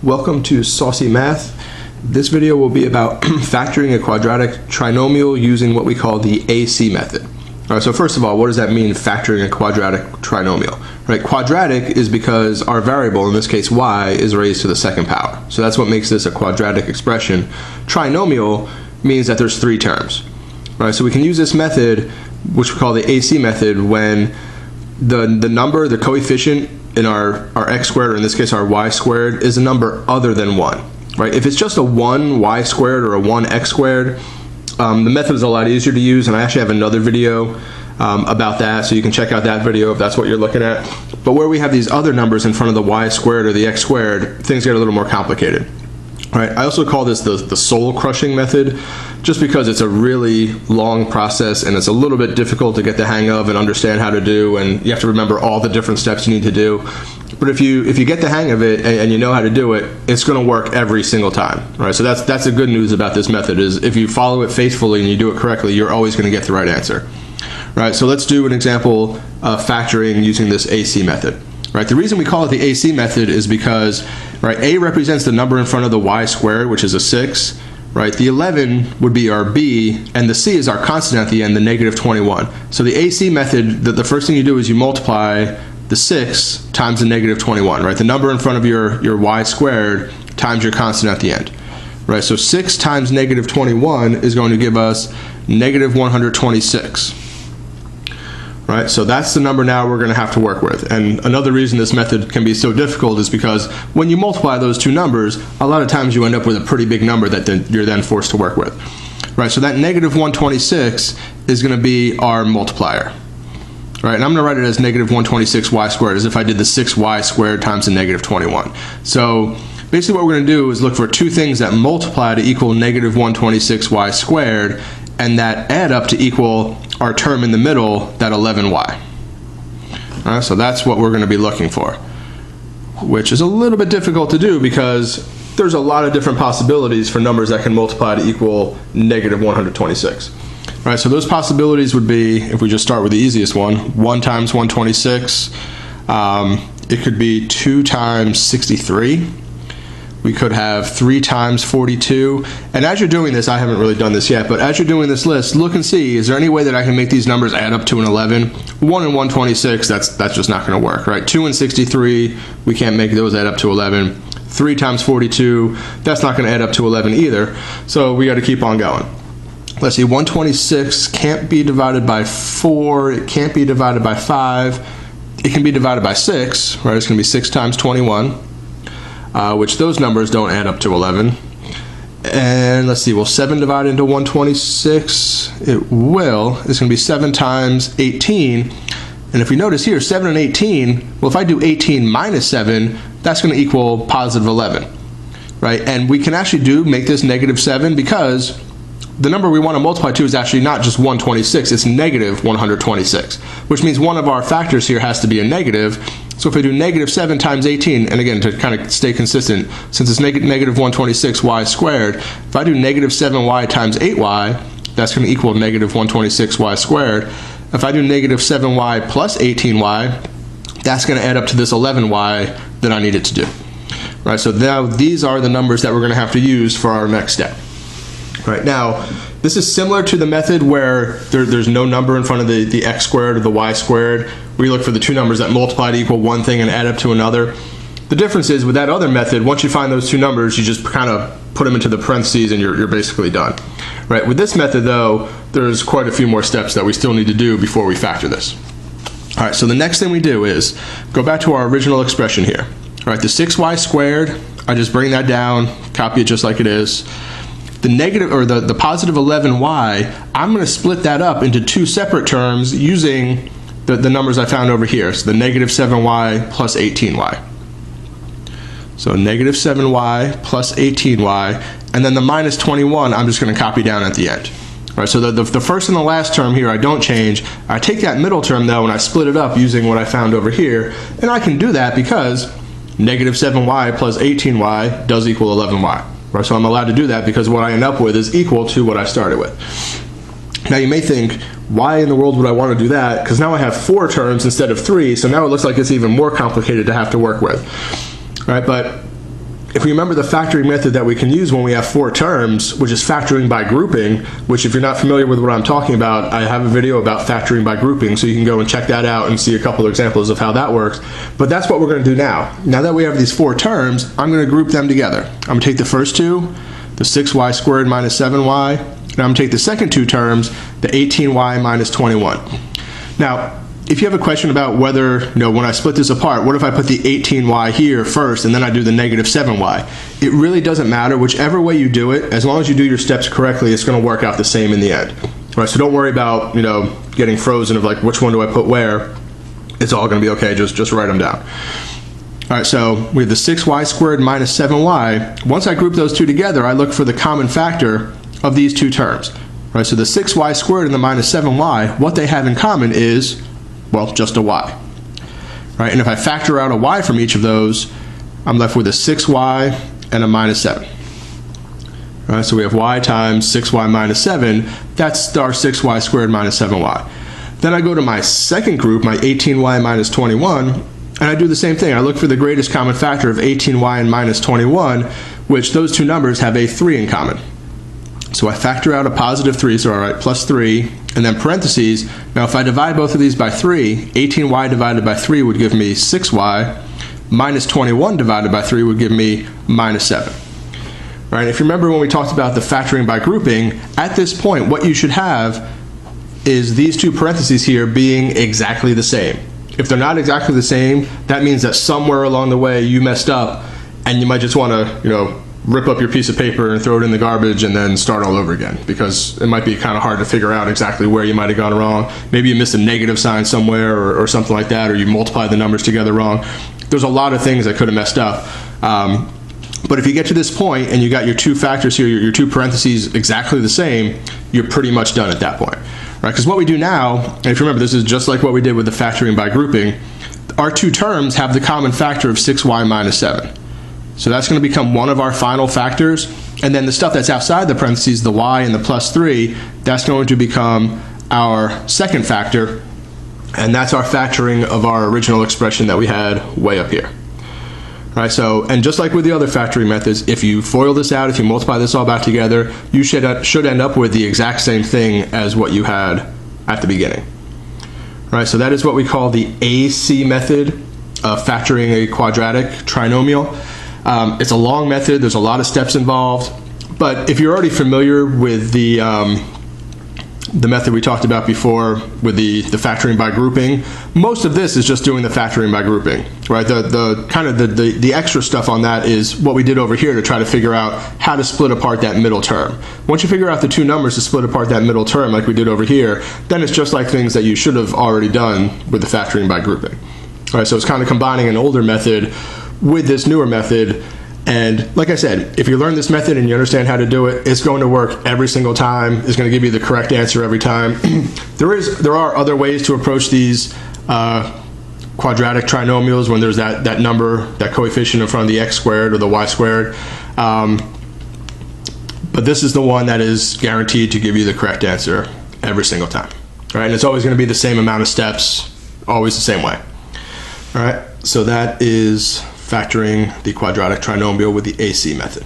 Welcome to Saucy Math. This video will be about factoring a quadratic trinomial using what we call the AC method. All right, so first of all, what does that mean, factoring a quadratic trinomial? Right, quadratic is because our variable, in this case y, is raised to the second power. So that's what makes this a quadratic expression. Trinomial means that there's three terms. Right, so we can use this method, which we call the AC method, when the number, the coefficient in our x squared, or in this case our y squared, is a number other than 1. Right? If it's just a 1 y squared or a 1 x squared, the method is a lot easier to use, and I actually have another video about that, so you can check out that video if that's what you're looking at. But where we have these other numbers in front of the y squared or the x squared, things get a little more complicated. Right? I also call this the soul crushing method, just because it's a really long process and it's a little bit difficult to get the hang of and understand how to do, and you have to remember all the different steps you need to do. But if you get the hang of it and you know how to do it, it's going to work every single time. Right? So that's the good news about this method, is if you follow it faithfully and you do it correctly, you're always going to get the right answer. Right? So let's do an example of factoring using this AC method. Right, the reason we call it the AC method is because, right, A represents the number in front of the y squared, which is a 6. Right, the 11 would be our B, and the C is our constant at the end, the negative 21. So the AC method, the first thing you do is you multiply the 6 times the negative 21. Right, the number in front of your y squared times your constant at the end. Right, so 6 times negative 21 is going to give us negative 126. Right, so that's the number now we're going to have to work with. And another reason this method can be so difficult is because when you multiply those two numbers, a lot of times you end up with a pretty big number that you're then forced to work with. Right, so that negative 126 is going to be our multiplier. Right, and I'm going to write it as negative 126y squared, as if I did the 6y squared times the negative 21. So basically what we're going to do is look for two things that multiply to equal negative 126y squared, and that add up to equal our term in the middle, that 11y. All right, so that's what we're going to be looking for, which is a little bit difficult to do because there's a lot of different possibilities for numbers that can multiply to equal negative 126. All right, so those possibilities would be, if we just start with the easiest one, 1 times 126. It could be 2 times 63. We could have 3 times 42. And as you're doing this, I haven't really done this yet, but as you're doing this list, look and see, is there any way that I can make these numbers add up to an 11? 1 and 126, that's just not going to work, right? 2 and 63, we can't make those add up to 11. 3 times 42, that's not going to add up to 11 either. So we got to keep on going. Let's see, 126 can't be divided by 4. It can't be divided by 5. It can be divided by 6, right? It's going to be 6 times 21. Which those numbers don't add up to 11. And let's see, will 7 divide into 126? It will. It's going to be 7 times 18. And if we notice here, 7 and 18, well, if I do 18 minus 7, that's going to equal positive 11. Right? And we can actually make this negative 7 because the number we want to multiply to is actually not just 126, it's negative 126, which means one of our factors here has to be a negative. So if I do negative 7 times 18, and again, to kind of stay consistent, since it's negative 126y squared, if I do negative 7y times 8y, that's going to equal negative 126y squared. If I do negative 7y plus 18y, that's going to add up to this 11y that I needed to do. Right, so now these are the numbers that we're going to have to use for our next step. Right, now, this is similar to the method where there's no number in front of the x squared or the y squared. We look for the two numbers that multiply to equal one thing and add up to another. The difference is with that other method, once you find those two numbers, you just kind of put them into the parentheses and you're basically done. Right, with this method though, there's quite a few more steps that we still need to do before we factor this. All right, so the next thing we do is go back to our original expression here. All right, the 6y squared, I just bring that down, copy it just like it is. The negative, or the positive 11y, I'm going to split that up into two separate terms using the numbers I found over here. So the negative 7y plus 18y. So negative 7y plus 18y, and then the minus 21 I'm just going to copy down at the end. All right, so the first and the last term here I don't change. I take that middle term though and I split it up using what I found over here, and I can do that because negative 7y plus 18y does equal 11y. Right, so I'm allowed to do that because what I end up with is equal to what I started with. Now you may think, why in the world would I want to do that? Because now I have 4 terms instead of 3, so now it looks like it's even more complicated to have to work with. Right, but if we remember the factoring method that we can use when we have 4 terms, which is factoring by grouping, which if you're not familiar with what I'm talking about, I have a video about factoring by grouping, so you can go and check that out and see a couple of examples of how that works. But that's what we're going to do now. Now that we have these 4 terms, I'm going to group them together. I'm going to take the first two, the 6y squared minus 7y, and I'm going to take the second 2 terms, the 18y minus 21. Now, if you have a question about whether, when I split this apart, what if I put the 18y here first and then I do the negative 7y? It really doesn't matter. Whichever way you do it, as long as you do your steps correctly, it's going to work out the same in the end. All right, so don't worry about, getting frozen of like, which one do I put where? It's all going to be okay. Just write them down. All right, so we have the 6y squared minus 7y. Once I group those two together, I look for the common factor of these 2 terms. All right, so the 6y squared and the minus 7y, what they have in common is, well, just a y. Right? And if I factor out a y from each of those, I'm left with a 6y and a minus 7. Right? So we have y times 6y minus 7. That's our 6y squared minus 7y. Then I go to my second group, my 18y minus 21, and I do the same thing. I look for the greatest common factor of 18y and minus 21, which those 2 numbers have a 3 in common. So I factor out a positive 3, so I write plus 3, and then parentheses. Now if I divide both of these by 3, 18y divided by 3 would give me 6y, minus 21 divided by 3 would give me minus 7. Right? If you remember when we talked about the factoring by grouping, at this point what you should have is these 2 parentheses here being exactly the same. If they're not exactly the same, that means that somewhere along the way you messed up, and you might just want to, rip up your piece of paper and throw it in the garbage and then start all over again, because it might be kind of hard to figure out exactly where you might have gone wrong. Maybe you missed a negative sign somewhere or something like that, or you multiplied the numbers together wrong. There's a lot of things that could have messed up. But if you get to this point and you got your 2 factors here, your 2 parentheses exactly the same, you're pretty much done at that point. Right? Because what we do now, and if you remember, this is just like what we did with the factoring by grouping, our 2 terms have the common factor of 6y minus 7. So that's going to become one of our final factors, and then the stuff that's outside the parentheses, the y and the plus 3, that's going to become our second factor, and that's our factoring of our original expression that we had way up here. All right, so, and just like with the other factoring methods, if you FOIL this out, if you multiply this all back together, you should end up with the exact same thing as what you had at the beginning. All right, so that is what we call the AC method of factoring a quadratic trinomial. It's a long method. There's a lot of steps involved. But if you're already familiar with the method we talked about before with the factoring by grouping, most of this is just doing the factoring by grouping, right? The extra stuff on that is what we did over here to try to figure out how to split apart that middle term. Once you figure out the 2 numbers to split apart that middle term like we did over here, then it's just like things that you should have already done with the factoring by grouping. All right, so it's kind of combining an older method with this newer method. And like I said, if you learn this method and you understand how to do it, it's going to work every single time. It's going to give you the correct answer every time. There are other ways to approach these quadratic trinomials when there's that number, that coefficient in front of the x squared or the y squared. But this is the one that is guaranteed to give you the correct answer every single time. All right, and it's always going to be the same amount of steps, always the same way. All right, so that is factoring the quadratic trinomial with the AC method.